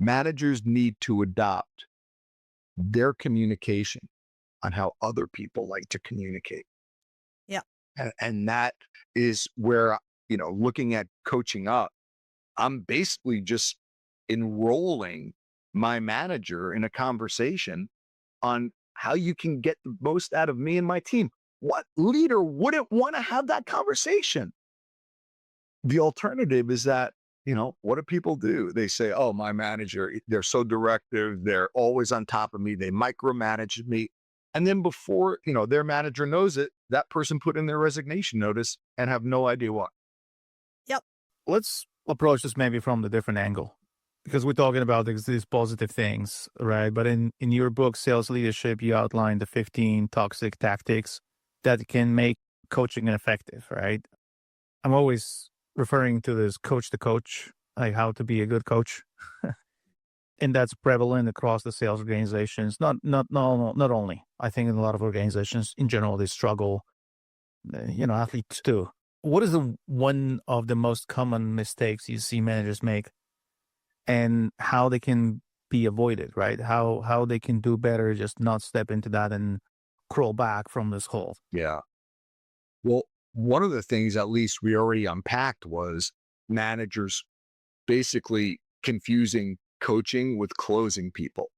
Managers need to adopt their communication on how other people like to communicate. Yeah. And that is where, looking at coaching up, I'm basically just enrolling my manager in a conversation on how you can get the most out of me and my team. What leader wouldn't want to have that conversation? The alternative is that, what do people do? They say, oh, my manager, they're so directive. They're always on top of me. They micromanage me. And then before, their manager knows it, that person put in their resignation notice and have no idea why. Yep. Let's approach this maybe from the different angle because we're talking about these positive things, right? But in your book, Sales Leadership, you outline the 15 toxic tactics that can make coaching ineffective, right? I'm always referring to this coach to coach, like how to be a good coach. And that's prevalent across the sales organizations. Not only. I think in a lot of organizations in general, they struggle, athletes too. What is the one of the most common mistakes you see managers make and how they can be avoided, right? How they can do better, just not step into that and crawl back from this hole. Yeah. Well, one of the things, at least we already unpacked, was managers basically confusing coaching with closing people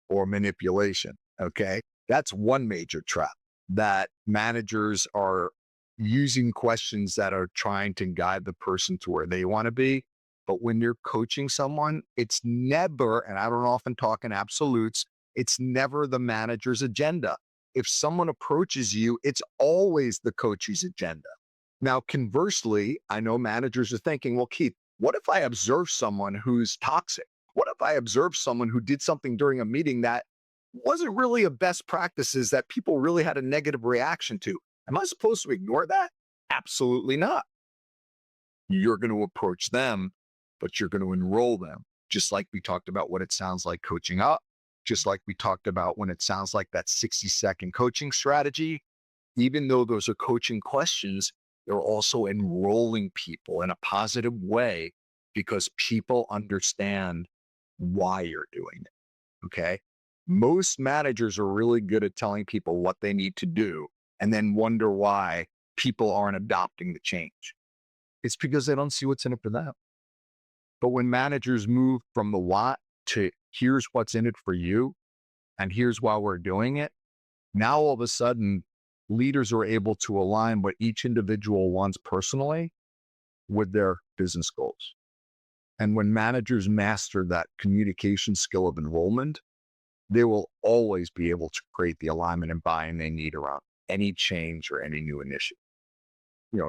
or manipulation. Okay. That's one major trap that managers are using questions that are trying to guide the person to where they want to be. But when you're coaching someone, it's never, and I don't often talk in absolutes, it's never the manager's agenda. If someone approaches you, it's always the coach's agenda. Now, conversely, I know managers are thinking, well, Keith, what if I observe someone who's toxic? What if I observe someone who did something during a meeting that wasn't really a best practices that people really had a negative reaction to? Am I supposed to ignore that? Absolutely not. You're going to approach them, but you're going to enroll them. Just like we talked about what it sounds like coaching up, just like we talked about when it sounds like that 60-second coaching strategy. Even though those are coaching questions, they're also enrolling people in a positive way because people understand why you're doing it. Okay. Most managers are really good at telling people what they need to do and then wonder why people aren't adopting the change. It's because they don't see what's in it for them. But when managers move from the what to here's what's in it for you and here's why we're doing it, now all of a sudden, leaders are able to align what each individual wants personally with their business goals. And when managers master that communication skill of enrollment, they will always be able to create the alignment and buy-in they need around any change or any new initiative.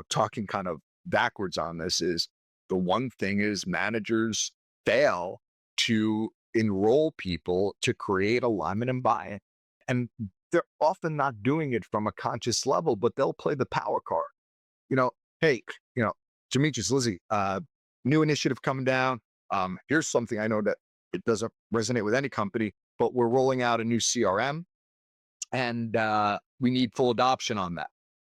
Talking kind of backwards on this is the one thing is managers fail to enroll people to create alignment and buy-in. And they're often not doing it from a conscious level, but they'll play the power card. Hey, Demetrius, Lizzie, new initiative coming down. Here's something I know that it doesn't resonate with any company, but we're rolling out a new CRM and we need full adoption on that.